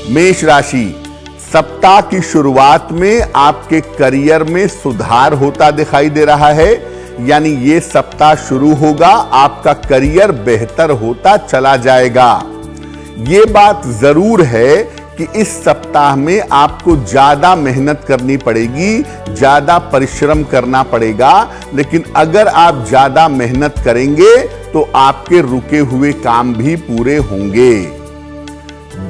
मेष राशि, सप्ताह की शुरुआत में आपके करियर में सुधार होता दिखाई दे रहा है। यानी ये सप्ताह शुरू होगा, आपका करियर बेहतर होता चला जाएगा। ये बात जरूर है कि इस सप्ताह में आपको ज्यादा मेहनत करनी पड़ेगी, ज्यादा परिश्रम करना पड़ेगा। लेकिन अगर आप ज्यादा मेहनत करेंगे तो आपके रुके हुए काम भी पूरे होंगे।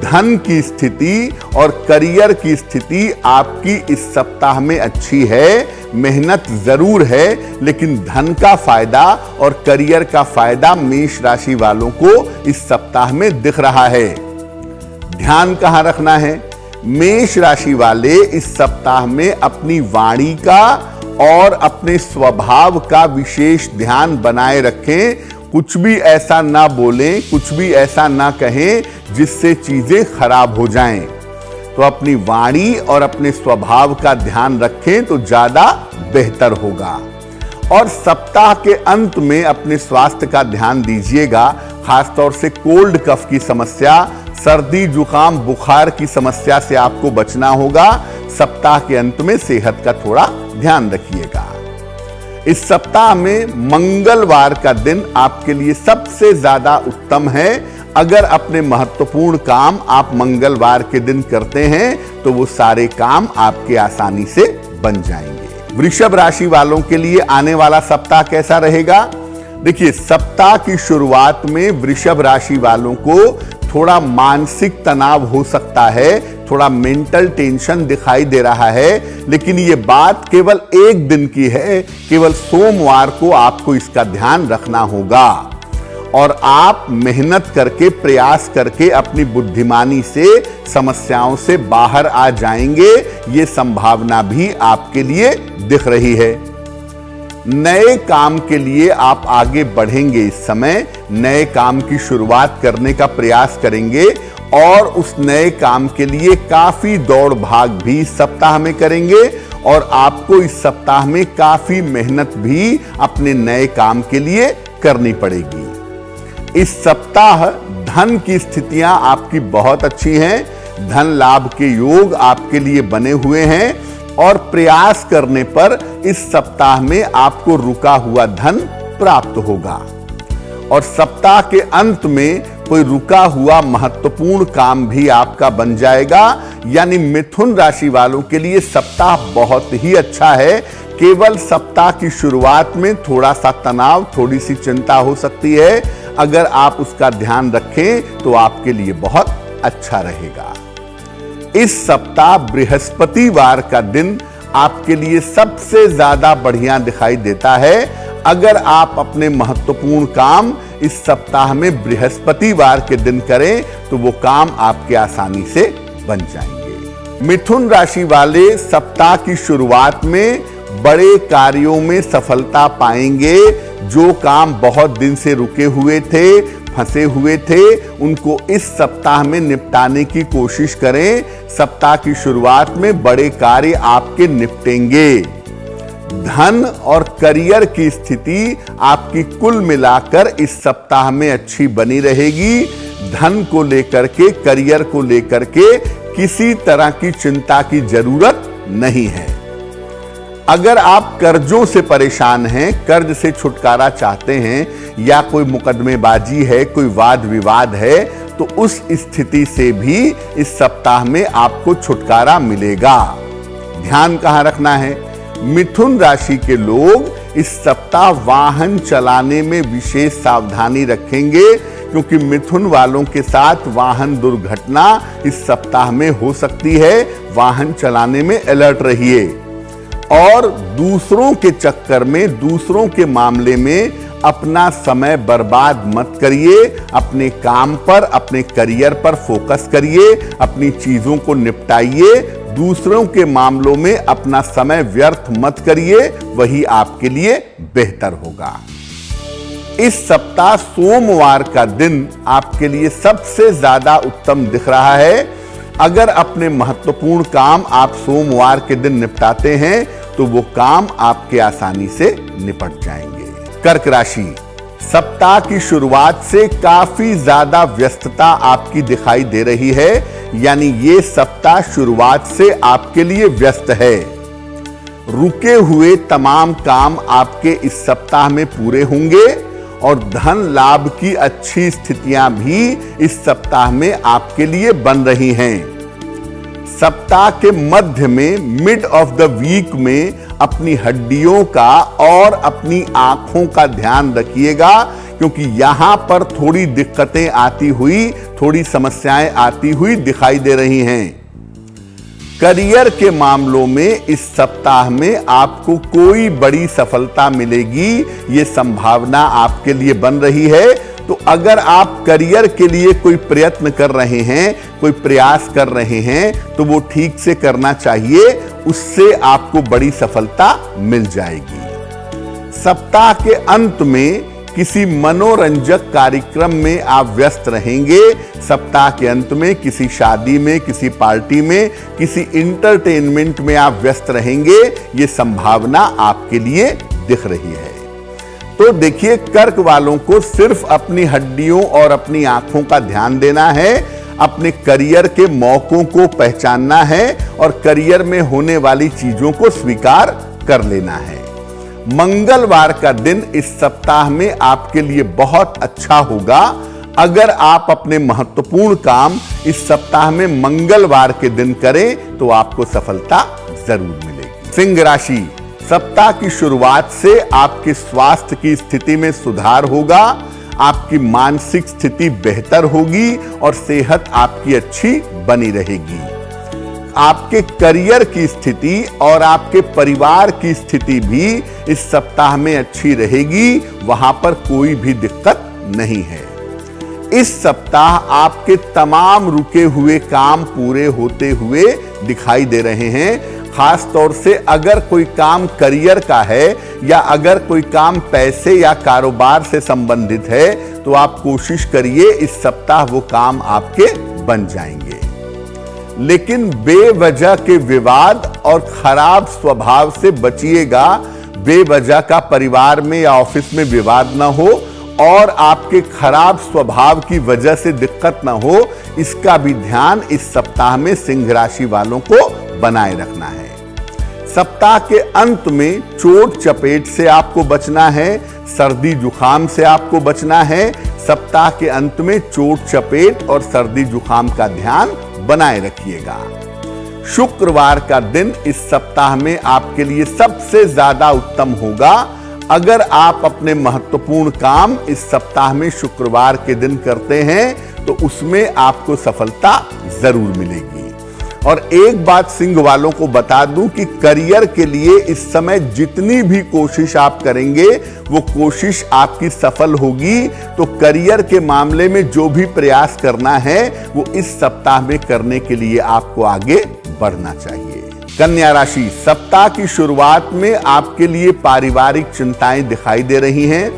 धन की स्थिति और करियर की स्थिति आपकी इस सप्ताह में अच्छी है। मेहनत जरूर है, लेकिन धन का फायदा और करियर का फायदा मेष राशि वालों को इस सप्ताह में दिख रहा है। ध्यान कहां रखना है? मेष राशि वाले इस सप्ताह में अपनी वाणी का और अपने स्वभाव का विशेष ध्यान बनाए रखें। कुछ भी ऐसा ना बोलें, कुछ भी ऐसा ना कहें जिससे चीजें खराब हो जाएं। तो अपनी वाणी और अपने स्वभाव का ध्यान रखें तो ज्यादा बेहतर होगा। और सप्ताह के अंत में अपने स्वास्थ्य का ध्यान दीजिएगा। खासतौर से कोल्ड कफ की समस्या, सर्दी जुकाम बुखार की समस्या से आपको बचना होगा। सप्ताह के अंत में सेहत का थोड़ा ध्यान रखिएगा। इस सप्ताह में मंगलवार का दिन आपके लिए सबसे ज्यादा उत्तम है। अगर अपने महत्वपूर्ण काम आप मंगलवार के दिन करते हैं तो वो सारे काम आपके आसानी से बन जाएंगे। वृषभ राशि वालों के लिए आने वाला सप्ताह कैसा रहेगा? देखिए, सप्ताह की शुरुआत में वृषभ राशि वालों को थोड़ा मानसिक तनाव हो सकता है, थोड़ा मेंटल टेंशन दिखाई दे रहा है। लेकिन ये बात केवल एक दिन की है। केवल सोमवार को आपको इसका ध्यान रखना होगा और आप मेहनत करके, प्रयास करके अपनी बुद्धिमानी से समस्याओं से बाहर आ जाएंगे। ये संभावना भी आपके लिए दिख रही है। नए काम के लिए आप आगे बढ़ेंगे। इस समय नए काम की शुरुआत करने का प्रयास करेंगे और उस नए काम के लिए काफी दौड़ भाग भी सप्ताह में करेंगे। और आपको इस सप्ताह में काफी मेहनत भी अपने नए काम के लिए करनी पड़ेगी। इस सप्ताह धन की स्थितियां आपकी बहुत अच्छी हैं। धन लाभ के योग आपके लिए बने हुए हैं और प्रयास करने पर इस सप्ताह में आपको रुका हुआ धन प्राप्त होगा। और सप्ताह के अंत में कोई रुका हुआ महत्वपूर्ण काम भी आपका बन जाएगा। यानी मिथुन राशि वालों के लिए सप्ताह बहुत ही अच्छा है। केवल सप्ताह की शुरुआत में थोड़ा सा तनाव, थोड़ी सी चिंता हो सकती है। अगर आप उसका ध्यान रखें तो आपके लिए बहुत अच्छा रहेगा। इस सप्ताह बृहस्पतिवार का दिन आपके लिए सबसे ज्यादा बढ़िया दिखाई देता है। अगर आप अपने महत्वपूर्ण काम इस सप्ताह में बृहस्पतिवार के दिन करें तो वो काम आपके आसानी से बन जाएंगे। मिथुन राशि वाले सप्ताह की शुरुआत में बड़े कार्यों में सफलता पाएंगे। जो काम बहुत दिन से रुके हुए थे, फंसे हुए थे, उनको इस सप्ताह में निपटाने की कोशिश करें। सप्ताह की शुरुआत में बड़े कार्य आपके निपटेंगे। धन और करियर की स्थिति आपकी कुल मिलाकर इस सप्ताह में अच्छी बनी रहेगी। धन को लेकर के, करियर को लेकर के किसी तरह की चिंता की जरूरत नहीं है। अगर आप कर्जों से परेशान हैं, कर्ज से छुटकारा चाहते हैं या कोई मुकदमेबाजी है, कोई वाद विवाद है, तो उस स्थिति से भी इस सप्ताह में आपको छुटकारा मिलेगा। ध्यान कहां रखना है? मिथुन राशि के लोग इस सप्ताह वाहन चलाने में विशेष सावधानी रखेंगे, क्योंकि मिथुन वालों के साथ वाहन दुर्घटना इस सप्ताह में हो सकती है। वाहन चलाने में अलर्ट रहिए और दूसरों के चक्कर में, दूसरों के मामले में अपना समय बर्बाद मत करिए। अपने काम पर, अपने करियर पर फोकस करिए, अपनी चीजों को निपटाइए। दूसरों के मामलों में अपना समय व्यर्थ मत करिए, वही आपके लिए बेहतर होगा। इस सप्ताह सोमवार का दिन आपके लिए सबसे ज्यादा उत्तम दिख रहा है। अगर अपने महत्वपूर्ण काम आप सोमवार के दिन निपटाते हैं तो वो काम आपके आसानी से निपट जाएंगे। कर्क राशि, सप्ताह की शुरुआत से काफी ज्यादा व्यस्तता आपकी दिखाई दे रही है। यानी ये सप्ताह शुरुआत से आपके लिए व्यस्त है। रुके हुए तमाम काम आपके इस सप्ताह में पूरे होंगे और धन लाभ की अच्छी स्थितियां भी इस सप्ताह में आपके लिए बन रही हैं। सप्ताह के मध्य में मिड ऑफ द वीक में अपनी हड्डियों का और अपनी आंखों का ध्यान रखिएगा, क्योंकि यहां पर थोड़ी दिक्कतें आती हुई, थोड़ी समस्याएं आती हुई दिखाई दे रही हैं। करियर के मामलों में इस सप्ताह में आपको कोई बड़ी सफलता मिलेगी, ये संभावना आपके लिए बन रही है। तो अगर आप करियर के लिए कोई प्रयत्न कर रहे हैं, कोई प्रयास कर रहे हैं, तो वो ठीक से करना चाहिए, उससे आपको बड़ी सफलता मिल जाएगी। सप्ताह के अंत में किसी मनोरंजक कार्यक्रम में आप व्यस्त रहेंगे। सप्ताह के अंत में किसी शादी में, किसी पार्टी में, किसी इंटरटेनमेंट में आप व्यस्त रहेंगे, ये संभावना आपके लिए दिख रही है। तो देखिए, कर्क वालों को सिर्फ अपनी हड्डियों और अपनी आंखों का ध्यान देना है, अपने करियर के मौकों को पहचानना है और करियर में होने वाली चीजों को स्वीकार कर लेना है। मंगलवार का दिन इस सप्ताह में आपके लिए बहुत अच्छा होगा। अगर आप अपने महत्वपूर्ण काम इस सप्ताह में मंगलवार के दिन करें तो आपको सफलता जरूर मिलेगी। सिंह राशि, सप्ताह की शुरुआत से आपके स्वास्थ्य की स्थिति में सुधार होगा, आपकी मानसिक स्थिति बेहतर होगी और सेहत आपकी अच्छी बनी रहेगी। आपके करियर की स्थिति और आपके परिवार की स्थिति भी इस सप्ताह में अच्छी रहेगी, वहां पर कोई भी दिक्कत नहीं है। इस सप्ताह आपके तमाम रुके हुए काम पूरे होते हुए दिखाई दे रहे हैं। खास तौर से अगर कोई काम करियर का है या अगर कोई काम पैसे या कारोबार से संबंधित है, तो आप कोशिश करिए इस सप्ताह वो काम आपके बन जाएंगे। लेकिन बेवजह के विवाद और खराब स्वभाव से बचिएगा। बेवजह का परिवार में या ऑफिस में विवाद ना हो और आपके खराब स्वभाव की वजह से दिक्कत ना हो, इसका भी ध्यान इस सप्ताह में सिंह राशि वालों को बनाए रखना है। सप्ताह के अंत में चोट चपेट से आपको बचना है, सर्दी जुकाम से आपको बचना है। सप्ताह के अंत में चोट चपेट और सर्दी जुकाम का ध्यान बनाए रखिएगा। शुक्रवार का दिन इस सप्ताह में आपके लिए सबसे ज्यादा उत्तम होगा। अगर आप अपने महत्वपूर्ण काम इस सप्ताह में शुक्रवार के दिन करते हैं तो उसमें आपको सफलता जरूर मिलेगी। और एक बात सिंह वालों को बता दूं कि करियर के लिए इस समय जितनी भी कोशिश आप करेंगे वो कोशिश आपकी सफल होगी। तो करियर के मामले में जो भी प्रयास करना है वो इस सप्ताह में करने के लिए आपको आगे बढ़ना चाहिए। कन्या राशि, सप्ताह की शुरुआत में आपके लिए पारिवारिक चिंताएं दिखाई दे रही हैं।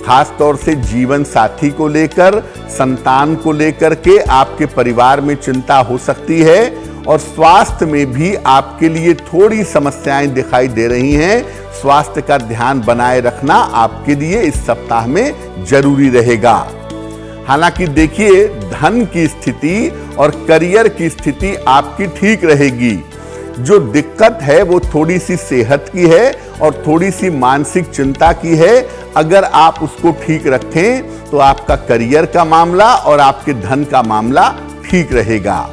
खास तौर से जीवन साथी को लेकर, संतान को लेकर के आपके परिवार में चिंता हो सकती है और स्वास्थ्य में भी आपके लिए थोड़ी समस्याएं दिखाई दे रही हैं। स्वास्थ्य का ध्यान बनाए रखना आपके लिए इस सप्ताह में जरूरी रहेगा। हालांकि देखिए, धन की स्थिति और करियर की स्थिति आपकी ठीक रहेगी। जो दिक्कत है वो थोड़ी सी सेहत की है और थोड़ी सी मानसिक चिंता की है। अगर आप उसको ठीक रखें तो आपका करियर का मामला और आपके धन का मामला ठीक रहेगा।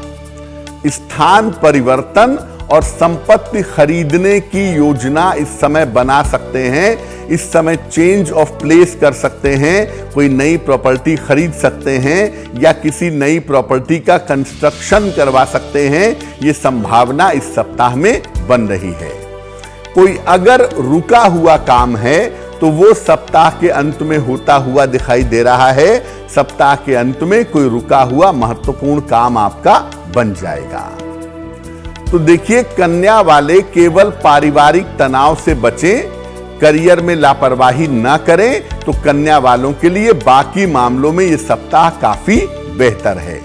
स्थान परिवर्तन और संपत्ति खरीदने की योजना इस समय बना सकते हैं। इस समय चेंज ऑफ प्लेस कर सकते हैं, कोई नई प्रॉपर्टी खरीद सकते हैं या किसी नई प्रॉपर्टी का कंस्ट्रक्शन करवा सकते हैं। ये संभावना इस सप्ताह में बन रही है। कोई अगर रुका हुआ काम है तो वो सप्ताह के अंत में होता हुआ दिखाई दे रहा है। सप्ताह के अंत में कोई रुका हुआ महत्वपूर्ण काम आपका बन जाएगा। तो देखिए, कन्या वाले केवल पारिवारिक तनाव से बचें, करियर में लापरवाही ना करें, तो कन्या वालों के लिए बाकी मामलों में यह सप्ताह काफी बेहतर है।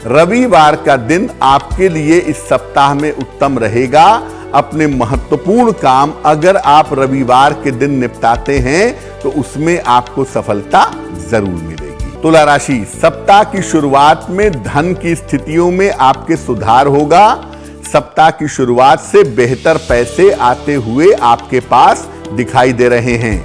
रविवार का दिन आपके लिए इस सप्ताह में उत्तम रहेगा। अपने महत्वपूर्ण काम अगर आप रविवार के दिन निपटाते हैं तो उसमें आपको सफलता जरूर मिलेगी। तुला राशि, सप्ताह की शुरुआत में धन की स्थितियों में आपके सुधार होगा। सप्ताह की शुरुआत से बेहतर पैसे आते हुए आपके पास दिखाई दे रहे हैं।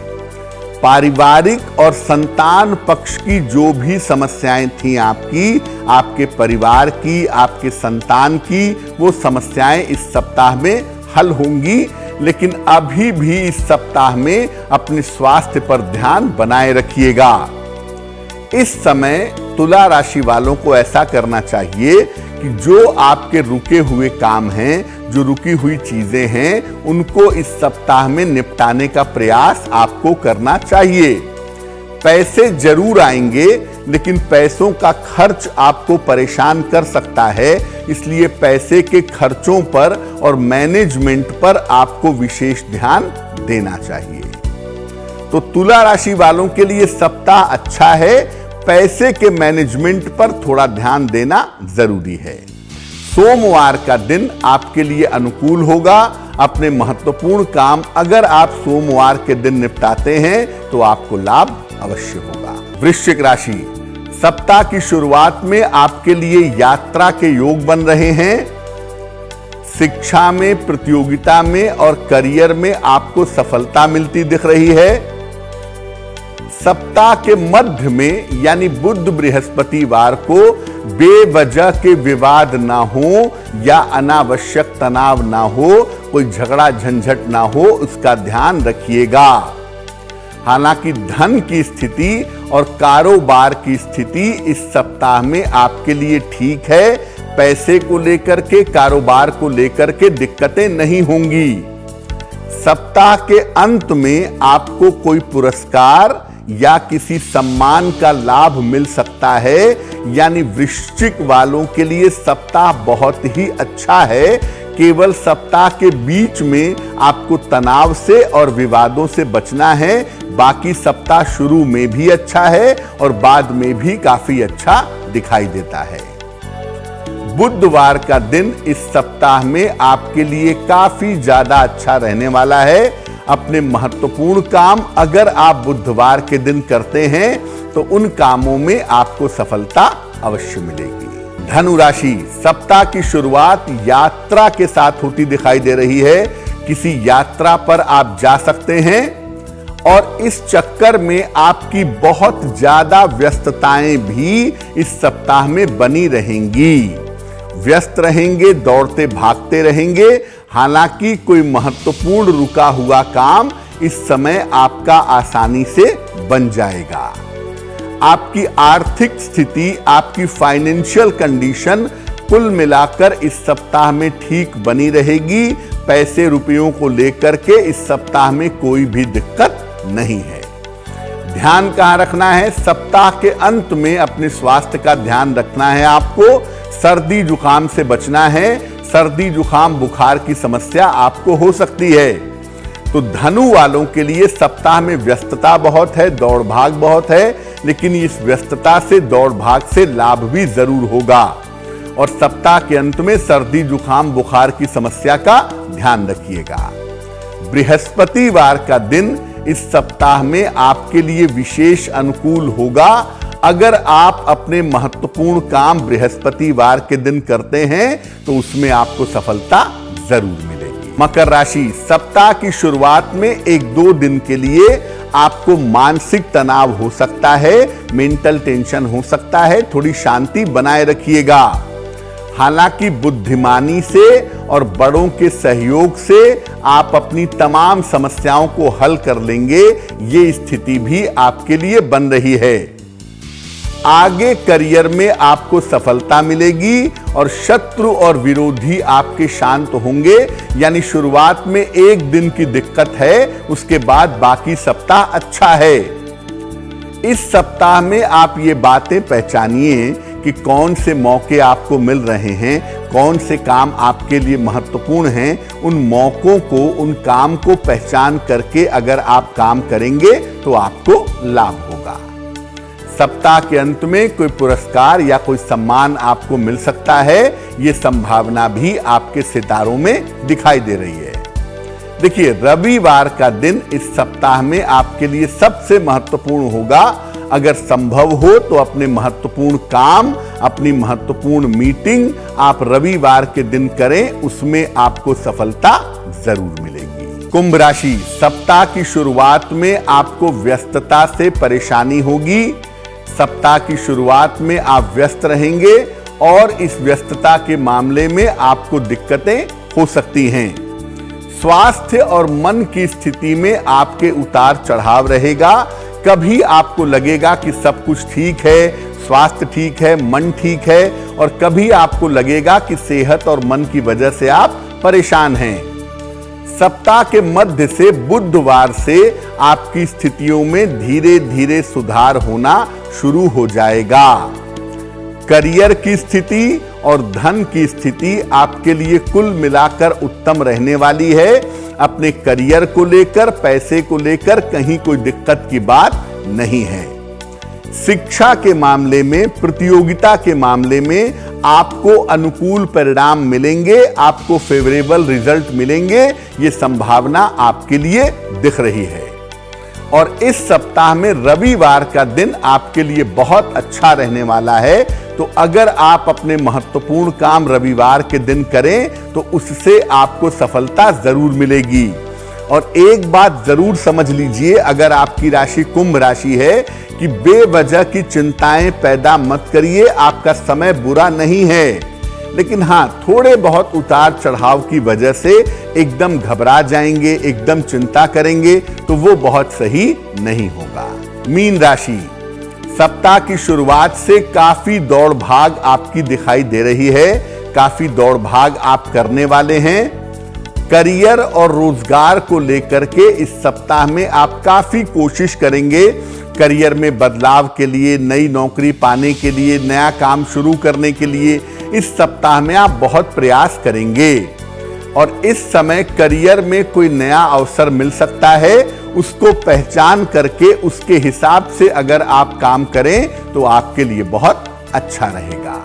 पारिवारिक और संतान पक्ष की जो भी समस्याएं थी आपकी, आपके परिवार की, आपके संतान की, वो समस्याएं इस सप्ताह में हल होंगी। लेकिन अभी भी इस सप्ताह में अपने स्वास्थ्य पर ध्यान बनाए रखिएगा। इस समय तुला राशि वालों को ऐसा करना चाहिए कि जो आपके रुके हुए काम हैं, जो रुकी हुई चीजें हैं, उनको इस सप्ताह में निपटाने का प्रयास आपको करना चाहिए। पैसे जरूर आएंगे, लेकिन पैसों का खर्च आपको परेशान कर सकता है, इसलिए पैसे के खर्चों पर और मैनेजमेंट पर आपको विशेष ध्यान देना चाहिए। तो तुला राशि वालों के लिए सप्ताह अच्छा है, पैसे के मैनेजमेंट पर थोड़ा ध्यान देना जरूरी है। सोमवार का दिन आपके लिए अनुकूल होगा। अपने महत्वपूर्ण काम अगर आप सोमवार के दिन निपटाते हैं तो आपको लाभ अवश्य होगा। वृश्चिक राशि, सप्ताह की शुरुआत में आपके लिए यात्रा के योग बन रहे हैं। शिक्षा में, प्रतियोगिता में और करियर में आपको सफलता मिलती दिख रही है। सप्ताह के मध्य में यानी बुध बृहस्पतिवार को बेवजह के विवाद ना हो या अनावश्यक तनाव ना हो, कोई झगड़ा झंझट ना हो, उसका ध्यान रखिएगा। हालांकि धन की स्थिति और कारोबार की स्थिति इस सप्ताह में आपके लिए ठीक है। पैसे को लेकर के, कारोबार को लेकर के दिक्कतें नहीं होंगी। सप्ताह के अंत में आपको कोई पुरस्कार या किसी सम्मान का लाभ मिल सकता है, यानी वृश्चिक वालों के लिए सप्ताह बहुत ही अच्छा है। केवल सप्ताह के बीच में आपको तनाव से और विवादों से बचना है। बाकी सप्ताह शुरू में भी अच्छा है और बाद में भी काफी अच्छा दिखाई देता है। बुधवार का दिन इस सप्ताह में आपके लिए काफी ज्यादा अच्छा रहने वाला है। अपने महत्वपूर्ण काम अगर आप बुधवार के दिन करते हैं तो उन कामों में आपको सफलता अवश्य मिलेगी। धनु राशि, सप्ताह की शुरुआत यात्रा के साथ होती दिखाई दे रही है। किसी यात्रा पर आप जा सकते हैं और इस चक्कर में आपकी बहुत ज्यादा व्यस्तताएं भी इस सप्ताह में बनी रहेंगी। व्यस्त रहेंगे, दौड़ते भागते रहेंगे। हालांकि कोई महत्वपूर्ण रुका हुआ काम इस समय आपका आसानी से बन जाएगा। आपकी आर्थिक स्थिति, आपकी फाइनेंशियल कंडीशन कुल मिलाकर इस सप्ताह में ठीक बनी रहेगी। पैसे रुपयों को लेकर के इस सप्ताह में कोई भी दिक्कत नहीं है। ध्यान कहां रखना है? सप्ताह के अंत में अपने स्वास्थ्य का ध्यान रखना है। आपको सर्दी जुकाम से बचना है। सर्दी जुकाम बुखार की समस्या आपको हो सकती है। तो धनु वालों के लिए सप्ताह में व्यस्तता बहुत है, दौड़ भाग बहुत है, लेकिन इस व्यस्तता से, दौड़ भाग से लाभ भी जरूर होगा। और सप्ताह के अंत में सर्दी जुकाम बुखार की समस्या का ध्यान रखिएगा। बृहस्पतिवार का दिन इस सप्ताह में आपके लिए विशेष अनुकूल होगा। अगर आप अपने महत्वपूर्ण काम बृहस्पतिवार के दिन करते हैं तो उसमें आपको सफलता जरूर मिलेगी। मकर राशि, सप्ताह की शुरुआत में 1-2 दिन के लिए आपको मानसिक तनाव हो सकता है, मेंटल टेंशन हो सकता है। थोड़ी शांति बनाए रखिएगा। हालांकि बुद्धिमानी से और बड़ों के सहयोग से आप अपनी तमाम समस्याओं को हल कर लेंगे। ये स्थिति भी आपके लिए बन रही है। आगे करियर में आपको सफलता मिलेगी और शत्रु और विरोधी आपके शांत होंगे। यानी शुरुआत में 1 दिन की दिक्कत है, उसके बाद बाकी सप्ताह अच्छा है। इस सप्ताह में आप ये बातें पहचानिए कि कौन से मौके आपको मिल रहे हैं, कौन से काम आपके लिए महत्वपूर्ण हैं। उन मौकों को, उन काम को पहचान करके अगर आप काम करेंगे तो आपको लाभ होगा। सप्ताह के अंत में कोई पुरस्कार या कोई सम्मान आपको मिल सकता है। ये संभावना भी आपके सितारों में दिखाई दे रही है। देखिए, रविवार का दिन इस सप्ताह में आपके लिए सबसे महत्वपूर्ण होगा। अगर संभव हो तो अपने महत्वपूर्ण काम, अपनी महत्वपूर्ण मीटिंग आप रविवार के दिन करें, उसमें आपको सफलता जरूर मिलेगी। कुंभ राशि, सप्ताह की शुरुआत में आपको व्यस्तता से परेशानी होगी। सप्ताह की शुरुआत में आप व्यस्त रहेंगे और इस व्यस्तता के मामले में आपको दिक्कतें हो सकती हैं। स्वास्थ्य और मन की स्थिति में आपके उतार चढ़ाव रहेगा। कभी आपको लगेगा कि सब कुछ ठीक है, स्वास्थ्य ठीक है, मन ठीक है, और कभी आपको लगेगा कि सेहत और मन की वजह से आप परेशान हैं। सप्ताह के मध्य से बुधवार से आपकी स्थितियों में धीरे धीरे सुधार होना शुरू हो जाएगा। करियर की स्थिति और धन की स्थिति आपके लिए कुल मिलाकर उत्तम रहने वाली है। अपने करियर को लेकर, पैसे को लेकर कहीं कोई दिक्कत की बात नहीं है। शिक्षा के मामले में, प्रतियोगिता के मामले में आपको अनुकूल परिणाम मिलेंगे, आपको फेवरेबल रिजल्ट मिलेंगे, ये संभावना आपके लिए दिख रही है। और इस सप्ताह में रविवार का दिन आपके लिए बहुत अच्छा रहने वाला है। तो अगर आप अपने महत्वपूर्ण काम रविवार के दिन करें तो उससे आपको सफलता जरूर मिलेगी। और एक बात जरूर समझ लीजिए, अगर आपकी राशि कुंभ राशि है, कि बेवजह की चिंताएं पैदा मत करिए। आपका समय बुरा नहीं है, लेकिन हां, थोड़े बहुत उतार चढ़ाव की वजह से एकदम घबरा जाएंगे, एकदम चिंता करेंगे, तो वो बहुत सही नहीं होगा। मीन राशि, सप्ताह की शुरुआत से काफी दौड़ भाग आपकी दिखाई दे रही है। काफी दौड़ भाग आप करने वाले हैं। करियर और रोजगार को लेकर के इस सप्ताह में आप काफी कोशिश करेंगे। करियर में बदलाव के लिए, नई नौकरी पाने के लिए, नया काम शुरू करने के लिए इस सप्ताह में आप बहुत प्रयास करेंगे। और इस समय करियर में कोई नया अवसर मिल सकता है, उसको पहचान करके उसके हिसाब से अगर आप काम करें तो आपके लिए बहुत अच्छा रहेगा।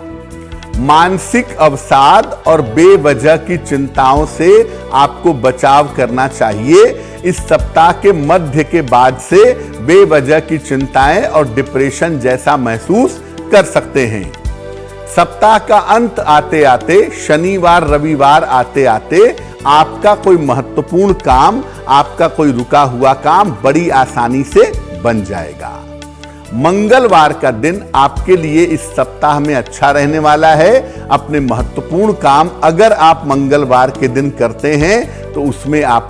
मानसिक अवसाद और बेवजह की चिंताओं से आपको बचाव करना चाहिए। इस सप्ताह के मध्य के बाद से बेवजह की चिंताएं और डिप्रेशन जैसा महसूस कर सकते हैं। सप्ताह का अंत आते आते, शनिवार रविवार आते आते आपका कोई महत्वपूर्ण काम, आपका कोई रुका हुआ काम बड़ी आसानी से बन जाएगा। मंगलवार का दिन आपके लिए इस सप्ताह में अच्छा रहने वाला है। अपने महत्वपूर्ण काम अगर आप मंगलवार के दिन करते हैं तो उसमें आप